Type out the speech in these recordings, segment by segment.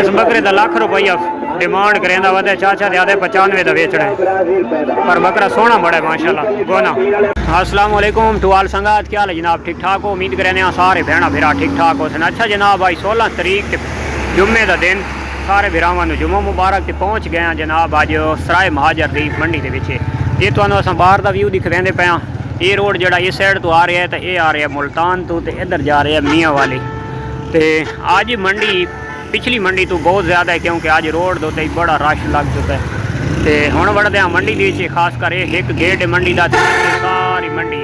इस बकरे का लाख रुपया डिमांड करेंदा वदे चाचा दे 95 का बेचना है, पर बकरा सोना बड़ा है माशाल्लाह गोना। अस्सलाम वालेकुम टू ऑल संगत, क्या हाल है जनाब? ठीक ठाक हो? उम्मीद करें सारे भैन भरा ठीक ठाक हो। अच्छा जनाब भाई 16 तरीक जुम्मे का दिन सारे भरावां नूं जुम्मा मुबारक ते पहुँच गए हैं जनाब अज सराय महाजर दी मंडी के पिछे। ये तुहानूं असां बाहर का व्यू दिखवाते पे हाँ। ये रोड जड़ा इस साइड तो आ रहा है तो ये आ रहा है मुल्तान तो इधर जा रहा है मियाँ वाली। तो अज मंडी पिछली मंडी तो बहुत ज़्यादा है क्योंकि अज रोड तो बड़ा रश लग चुका है। तो हुण वड़दे हाँ मंडी के खास कर एक गेट है मंडी का, सारी मंडी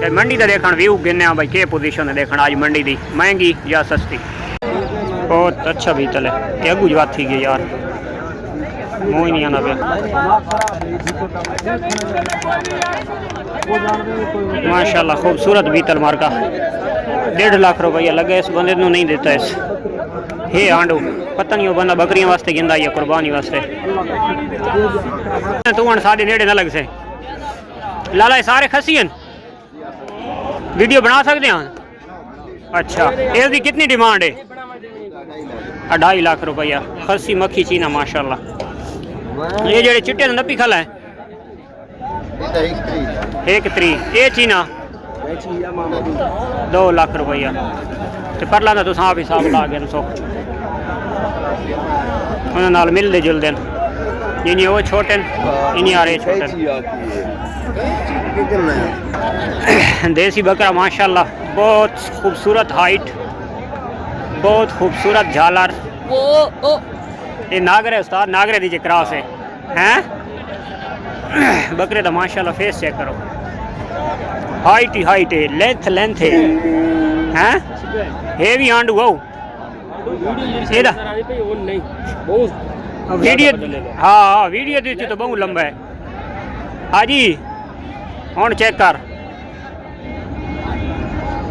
है। मंडी का देखण व्यू गिने भाई के पोजीशन है देखना अज मंडी की महंगी या सस्ती। बहुत अच्छा बीतल है ये अगू जवाब थी गई यार मुँह ही नहीं आना पे माशाल्लाह खूबसूरत बीतल मार्का 1.5 लाख रुपया लगे इस बंदे नूं नहीं देता इस हे आंडू पता नहीं वो बंदा बकरियां वास्ते गिंदा या कुर्बानी वास्ते। तू हम साढ़े नेड़े न लग से लाला सारे खसियन वीडियो बना सकते हैं। अच्छा इसकी कितनी डिमांड है? 2.5 लाख रुपया खसी मक्खी चीना माशाल्लाह। ये जेडे चिट्टे नपी खला है 1 तरीक ये चीना 2 लाख रुपया तो परला तो आप हिसाब ला गए सो उन्होंने मिलते जुलते इन्हें वो छोटे इन्हें आ रहे छोटे। देसी बकरा माशाल्लाह बहुत खूबसूरत हाइट बहुत खूबसूरत झालर। ये नागरे उस्ताद नागरे दीजिए क्रॉस है हैं बकरे का माशाल्लाह फेस चेक करो हाइट ही हाइट है लेंथ लेंथ है हैं ये भी आंडू आओ वीडियो हाँ वीडियो दी तो बहुत लंबा है। हाँ जी हूँ चेक कर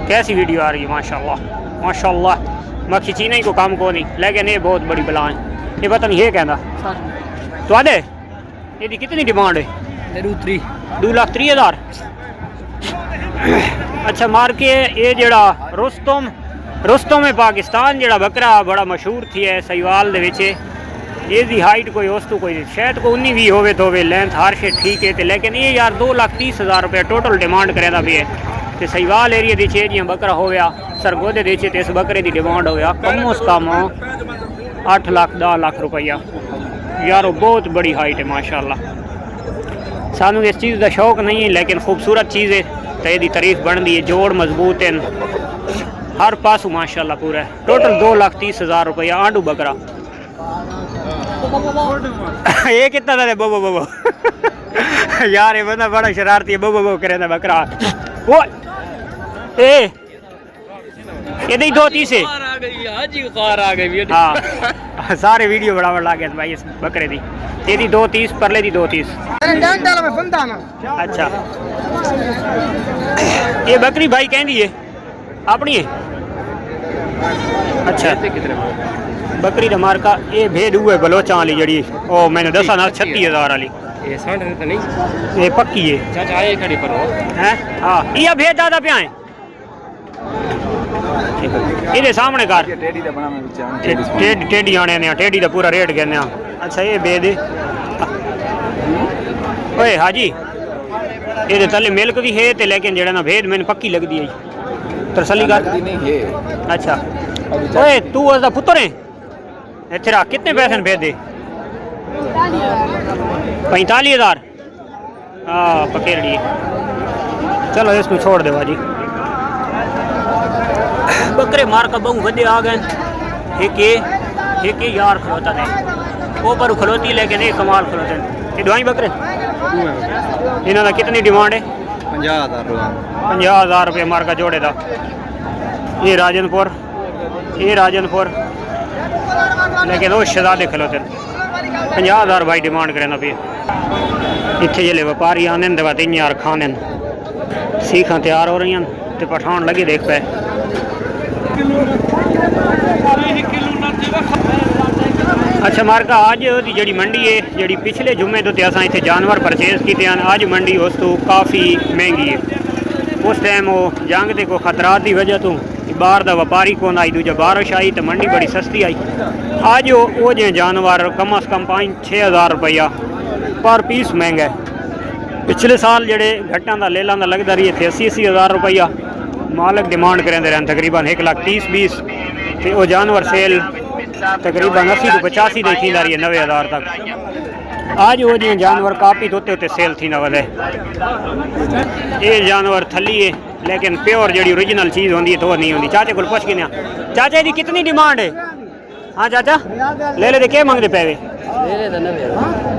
कैसी वीडियो आ रही है माशाल्लाह माशाल्लाह। मक्खी चीना ही को काम को नहीं लेकिन ये बहुत बड़ी बला है। ये पता नहीं ये कहना तो आदे ये कितनी डिमांड है? 2,30,000। अच्छा मार के ये जड़ा रुस्तम में पाकिस्तान जड़ा बकरा बड़ा मशहूर थी है सहीवाल दे विच ये हाइट कोई उस तो कोई शायद को 19 भी होवे तो लेंथ हर शे ठीक है तो लेकिन ये यार 2,30,000 रुपये टोटल डिमांड करेंदा भी है। तो सहीवाल एरिया दी छे जियां बकरा हो गया सरगोदे दे छे इस बकरे की डिमांड हो गया कम अज कम 8 लाख 10 लाख रुपया यार बहुत बड़ी हाइट है माशाल्लाह। सानू इस चीज़ का शौक नहीं है लेकिन खूबसूरत चीज़ है तो यदी तारीफ बनती है जोड़ मजबूत है हर पासू माशाल्लाह पूरा है। टोटल 2,30,000 रुपया आंडू बकरा ये कितना था बो बो यार ये बंदा बड़ा शरारती है बो बो करे बकरा वो ये 2,30 है हाँ सारे वीडियो बड़ा ला गया भाई इस बकरे दी ये 2,30 परले दी 2,30। अच्छा ये बकरी भाई कहती है अपनी है। अच्छा बकरी का मार्का ये भेड़ हुए बलोचा वाली जड़ी ओ मैंने दसा ना 36,000 वाली ये पक्की है हाँ ये भेड़ ज़्यादा पे आए ये सामने कर टेढ़ी आने ने टेढ़ी का पूरा रेट कहने। अच्छा ये बेद ओए हाजी ये तले मिल्क भी है तो लेकिन जड़ा ना भेद मैंने पक्की लगती है तसली कर। अच्छा ओए तू उसका पुत्र है इतरा कितने पैसे भेज दे? 45,000 हाँ पकेड़ी चलो इसको छोड़ दे बाजी। बकरे मार का बहु वे आ गए एक यार खलोता नहीं वो पर खलोती लेकिन एक कमाल खलोते ये दवाई बकरे इन्होंने कितनी डिमांड है? 50,000 रुपये मार का जोड़े था। ये राजनपुर लेकिन वो शहजादे खलोते 50,000 भाई डिमांड करें भी इतने जिले व्यापारी आने तो 3,000 खाने सीखा तैयार हो रही हैं तो पठान लगे देख पे। अच्छा मार्का अज जी मंडी है जी पिछले जुम्मे तो अस इतने जानवर परचेज किए हैं अज मंडी उस तो काफ़ी महंगी है। उस टाइम वो जंग के कोई खतरात की वजह तो बाहर का व्यापारी कौन आई, दूजा बारिश आई तो मंडी बड़ी सस्ती आई। आज वो जो जानवर कम अज़ कम 5-6 हज़ार रुपया पर पीस महंगा है। पिछले साल जेडे घट्टा का लेलों का लगता रही थे 80-80 हज़ार रुपया मालक डिमांड करेंदे रहन, तकरीबन 1,30,20 तो वो जानवर सेल तकरीबन 80 तो 85 दी थी रही है 90 हज़ार तक। आज वो जी जानवर काफ़ी तो उत्ते सेल थी ना वधे। ये जानवर थली है लेकिन प्योर जी ओरिजिनल चीज़ होती है तो वो नहीं होती। चाचे को पुछ के चाचा जी कितनी डिमांड है? हाँ चाचा ले ले क्या मंगते पे?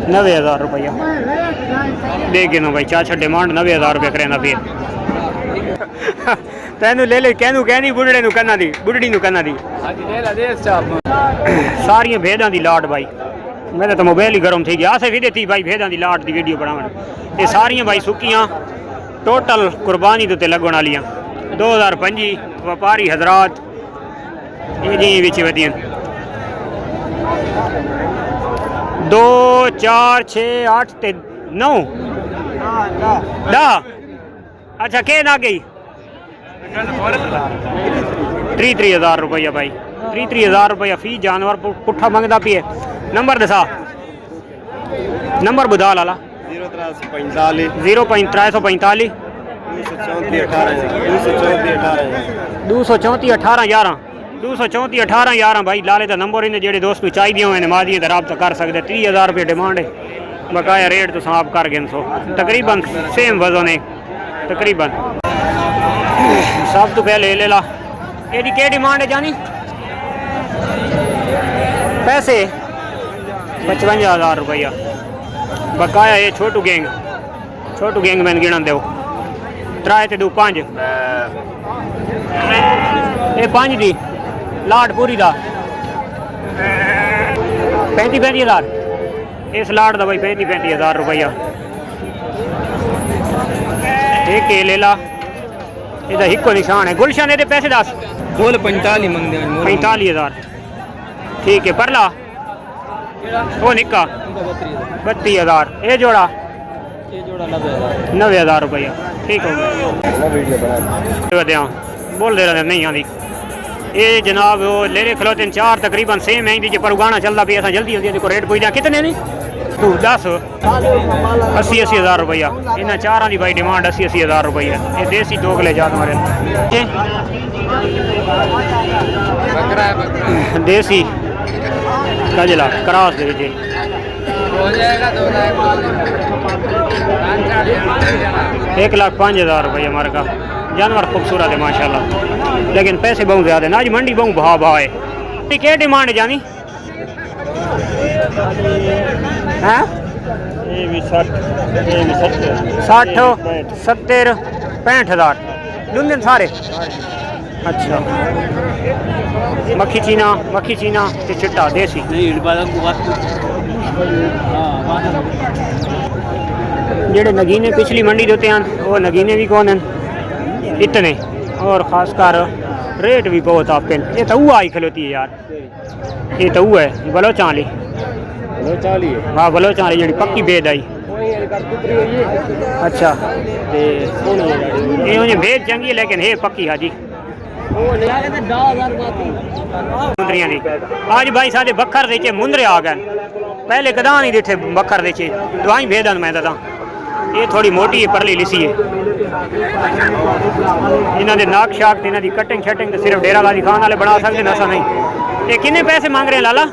90 हज़ार रुपया दे गिनो भाई। चाचा डिमांड 90 हज़ार रुपया करें पे तेन ले ले कहनू कहनी बुढ़ड़े कहना दी बुढ़ड़ी कहना दी सारिया भेदा की लाट भाई। मेरा तो मोबाइल ही गर्म थी गया आसे भी देती भाई भेदा की लाट की वीडियो बनावन। ये सारिया भाई सुक्कियाँ टोटल कुर्बानी तो लगन वाली 2025 व्यापारी हजरात ये जी बिच वधियन 2 4 6 8 ते 9 10। अच्छा के ना गई 30 हज़ार रुपया भाई। 30 हज़ार रुपया फी जानवर पुट्ठा मंगता पिए। नंबर दसा नंबर बुधा लाला 05345 234 18 11 भाई लाले का नंबर इन्हें जेडे दोस्त चाहिए हुए मादिए तो रबता कर सकते। 30 हज़ार रुपये डिमांड है। बकाया रेट तो आप कर गए 100 तकरीबन सेम वजन है तकरीबन। सब तो पहले ले ला ये क्या डिमांड है जानी? पैसे 55 हज़ार रुपया बकाया। ये छोटू गैंग मैंने गिणन दो 3 ते 2 5 ये 5 दी लाट पूरी दा 35 हज़ार। इस लाट का भाई 35 हज़ार रुपया। एक ले ला ये हिको निशान है। गुलशन ये पैसे दस बोल 45 मंगते 45 हज़ार ठीक है। परला वो निक्का 32 हज़ार। ये जोड़ा 90 हज़ार रुपया ठीक हो गया। बोल दे रहे नहीं आती ये जनाब वो ले रहे खलोते 4 तकरीबन सेम है जी पर उगाना चलता भी ऐसा जल्दी होती है। देखो रेट पूछा कितने नहीं तू 10 80 हज़ार रुपया। इन्हें 4 की भाई डिमांड 80 हज़ार रुपया। ये देसी दोगले जानवर देसी कजला क्रॉस दे 1,05,000 रुपया हमारे का जानवर खूबसूरत है माशाल्लाह लेकिन पैसे बहुत ज़्यादा ना। आज मंडी बहुत भाव है। क्या डिमांड है जानी? हैं 60 70 65 हज़ार दुन सारे। अच्छा मक्खी चीना ते चिट्टा देसी जेडे नगीने पिछली मंडी देते हैं वो नगीने भी कौन हैं इतने और ख़ासकर रेट भी बहुत आपके। ये तो आई खलोती है यार। ये तो है बलोचां वाली हाँ बलोचां वाली जी पक्की बेद आई। अच्छा ये बेद चंगी है लेकिन है पक्की हाजी मुंदरियां दी। आज भाई साढ़े बखर देखे मुंदरे आ गए। पहले कदा नहीं देखे बखर देखे दवाई भेदन मैं दादा। ये थोड़ी मोटी है परली लिसी है। इन्हों के नाक शाक इन्हों की कटिंग शटिंग तो सिर्फ डेरा गाजी खान वाले बना सकते नशा नहीं। ये किन्ने पैसे मांग रहे हैं लाला?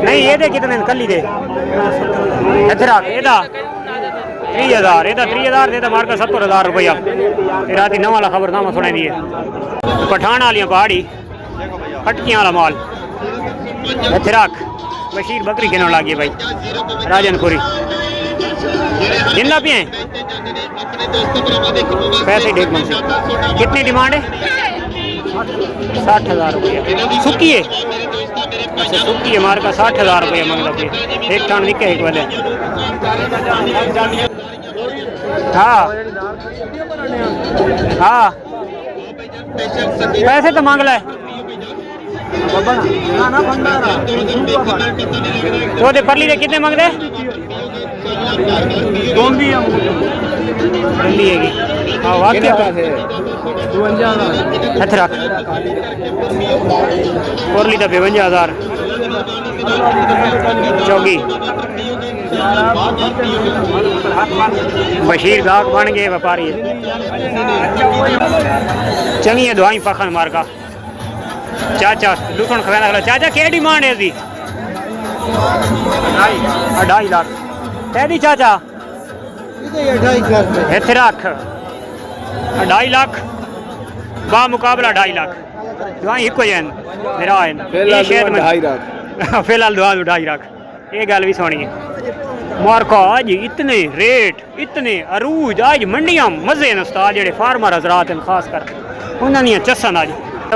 नहीं ये दे कितने कली दे इधर 30 हज़ार। ये 30 हज़ार दे मार का 70 हज़ार रुपया। रात नवा वाला खबरनामा सुना दी है। पठान वाली पहाड़ी फटकियां वाला माल इधर बशीर बकरी गिन लगी भाई राजनपुरी जिंदा भी हैं पैसे डेढ़ मन से। कितनी डिमांड है? 60 हज़ार रुपया सुखी है। अच्छा सुखी है मार का 60 हज़ार रुपया मंगता पे एक टाण निके एक वाले। हाँ हाँ पैसे तो मांग लाए तो दे परली दे कितने मंगते? हाँ वाकई हथ रख कोरली तो 52,000 चौगी बशीर गाहक बन गए व्यापारी चंगी है दवाई पखन मार का चाचा लुटन खवेना चाचा क्या डिमांड है इसकी 2.5 लाख कहदी चाचा इत्थे रख 2.5 लाख बा मुकाबला 2.5 लाख दवाई एक जैन मेरा फिलहाल दवा 2.5 लाख ये गल भी सुनी है मार्का आज इतने रेट इतने अरूज आज मंडियां मजे न उस्ताद जेडे फार्मर हजरात खास कर उन्होंने चसन अज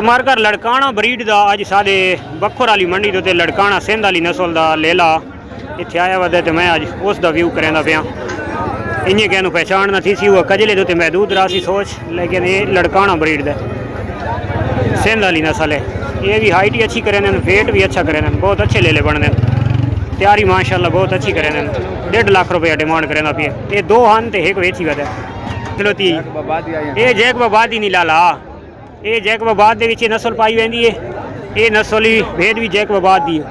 मार्कर लड़काना ब्रीड का अज साढ़े बखोर वाली मंडी के उत्ते लड़काना सिंध वाली नस्ल का लेला इत्थे आया वा तो मैं अज उसका व्यू करेंदा पिया इन्हें कहूँ पहचान न थी सी वो कजले के महदूद रहा सी सोच लेकिन ये लड़काना ब्रीड का सिंध वाली नस्ल है ये भी हाइट ही अच्छी करें वेट भी अच्छा करें बहुत अच्छे लेले बनने तैयारी माशाल्लाह बहुत अच्छी करें 1.5 लाख रुपया डिमांड करें पिए ये 2 हन तो एक वेची वध खिलोती ये जैकबाबाद ही नहीं लाला ये जैकबाबाद के नस्ल पाई वेंदी है ये नस्ल ही भेद भी जैकबाबाद दी है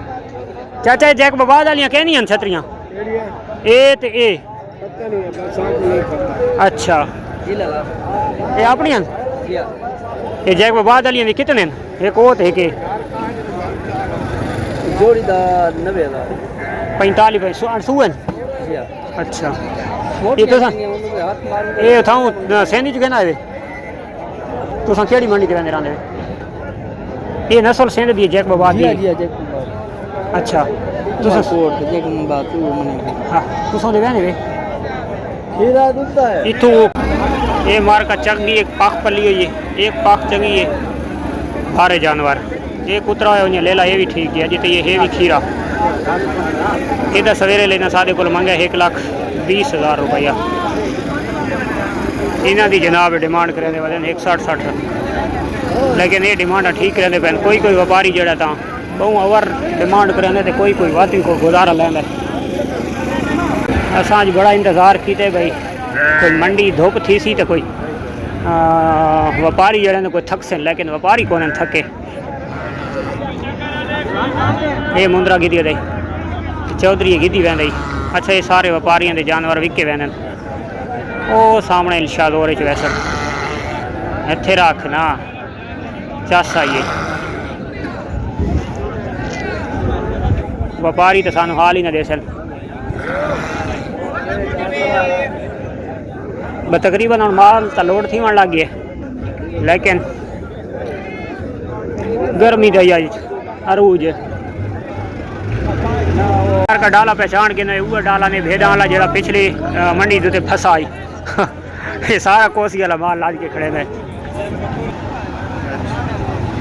चाचा ये जैकबाबाद वाली कहनी छतरियाँ ए ते ए अच्छा ये अपनी ये जैकबाबाद वाली कितने एक वो एक जोड़ी दा 90,000 45 सून अच्छा ये तो ये थाऊं सैनी च कहना है तुसा केड़ी मंडी ते रहंदे ये नस्ल सिंध दी जैकबाबाद दी अच्छा तुसा कोट जैकबाबाद तू मने हां तुसा दे रहने वे हीरा दुद्धा है इथू ये मार का चंगी एक पाख पली हुई है एक पाख चंगी है भारे जानवर ये कुतरा है उन्हें ले ला ये भी ठीक है जिते ये भी खीरा इधर सवेरे लेना साढ़े को मंगे 1,20,000 रुपया इन्हों की जनाब डिमांड करें 160 लेकिन ये डिमांड ठीक करें पैन कोई व्यापारी जड़ा तो बहु ओवर डिमांड करें तो कोई वादी को गुजारा लेंदा अस बड़ा इंतज़ार किए भाई कोई मंडी धुप थी सी तो कोई व्यापारी जड़े कोई थक सन लेकिन व्यापारी कौन थके ये मुंदरा गिदी दे चौधरी गिदी वह अच्छा ये सारे व्यापारियों के जानवर विके वह वो सामने इल्शादोर वैसे इत्थे रख ना चस आइए व्यापारी तो सानू हाल ही ना दे सन तकरीबन हम माल तो लोड थी लग गए लेकिन गर्मी दई आज अरूज का डाला पहचान के वो डाला ने भेड़ा वाला जरा पिछली मंडी के फंसा आई ये सारा कोसी वाला माल लाद के खड़े में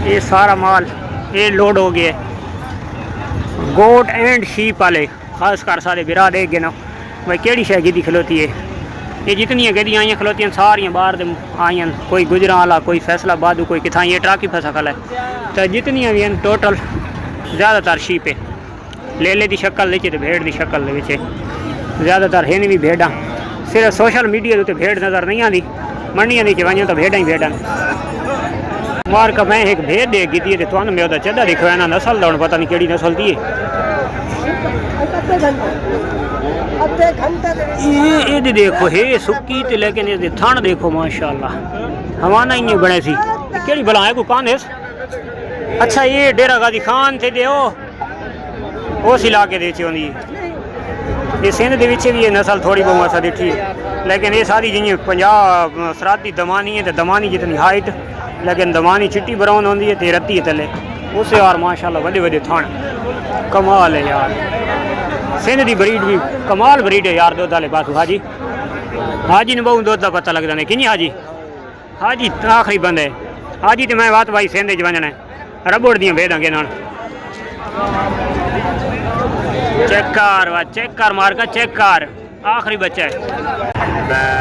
ये सारा माल ये लोड हो गया गोट एंड शीप वाले खास कर सारे बिरा दे गए ना भाई केड़ी शह गिदी खलोती है ये जितनी गड्डियाँ आई खलोती सारियाँ बाहर आई कोई गुजरा वाला कोई फैसलाबाद कोई कितना ये ट्रक ही फंसा खला है तो जितनी भी टोटल ज़्यादातर शीप है लेले की शक्ल तो भेड़ की शक्ल ज़्यादातर है भी भेड़ा सिर्फ सोशल मीडिया के भेड़ नज़र नहीं आती मंडियां दी वजह तो भेड़ा ही भेड़ा मार का मैं एक भेड़ दे गी थी तो मैं चढ़ा देखो ना नस्ल का पता नहीं केड़ी नस्ल दी ये देखो हे सुक्की ते लेकिन ये थान देखो माशाल्लाह हवाना ही बने सी केड़ी भला है कोई कान है अच्छा ये डेरा गाजी खान थे दे उस इलाके दे चोंदी ये सिंध के भी ये नस्ल थोड़ी बहुत असा दिखी है लेकिन ये सारी जी पंजाब सराती दमानी है तो दमानी जितनी हाइट लेकिन दमानी चिट्टी ब्राउन होती है तो रत्ती है तले उस यार माशाल्लाह वडे वडे थान कमाल है यार सिंध की ब्रीड भी कमाल ब्रीड है यार दुध वाले पास हाजी हाजी ने बहुत दुध का पता लगता नहीं कि हाजी हाजी आखिरी बंद है हाजी तो मैं बात भाई सिंध च वजना है रबड़ दियाँ भेदांगे ना चेक कर मार का चेक कर आखिरी बच्चा है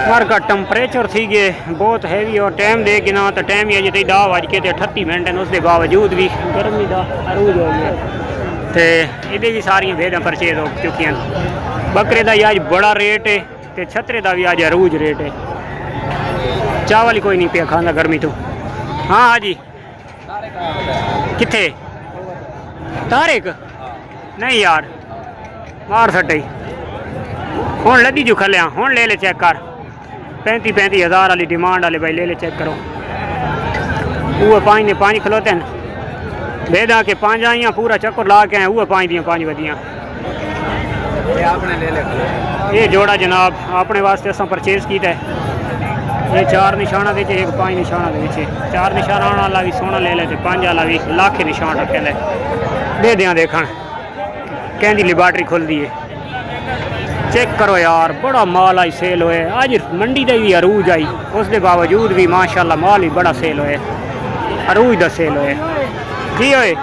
मार का टेम्परेचर थी गए बहुत हैवी और टाइम दे कि ना तो टाइम ही अजे तक 10 बज के 38 मिनट है उसके बावजूद भी गर्मी का अरूज हो गया तो ये भी सारिया भेदा परचेज हो चुकी हैं बकरे का अज बड़ा रेट है तो छतरे का भी अज अरूज रेट है ਚਾਹ ਵਾਲੀ ਕੋਈ ਨਹੀਂ ਪਿਆ ਖਾਂਦਾ ਗਰਮੀ ਤੋਂ ਹਾਂ ਹਾਂਜੀ ਕਿੱਥੇ ਤਾਰਿਕ ਨਹੀਂ ਯਾਰ ਮਾਰ ਸੱਟੇ ਹੁਣ ਲੱਦੀ ਜੂ ਖਲਿਆ ਹੁਣ ਲੈ ਲੈ ਚੈੱਕ ਕਰ 35,000 वाली डिमांड वाले भाई ले ले चेक करो वो 5 ने 5 खलोते हैं बेदा के 5 आइयाँ पूरा चक्कर ला के आए वो 5 दियाँ 5 वधियाँ ये जोड़ा जनाब अपने वास्ते असा परचेज किया है ये 4 निशाना दे एक 5 निशाना दे 4 निशाना वाला भी सोना ले ले 5 वाला भी लाखे निशान रखे ले दे दियाँ देखन कहती लिबार्टरी खुल दी है चेक करो यार बड़ा माल आई सेल होए अज मंडी का भी अरूज आई उसके बावजूद भी माशाल्लाह माल ही बड़ा सेल होए अरूज का सेल होए की होए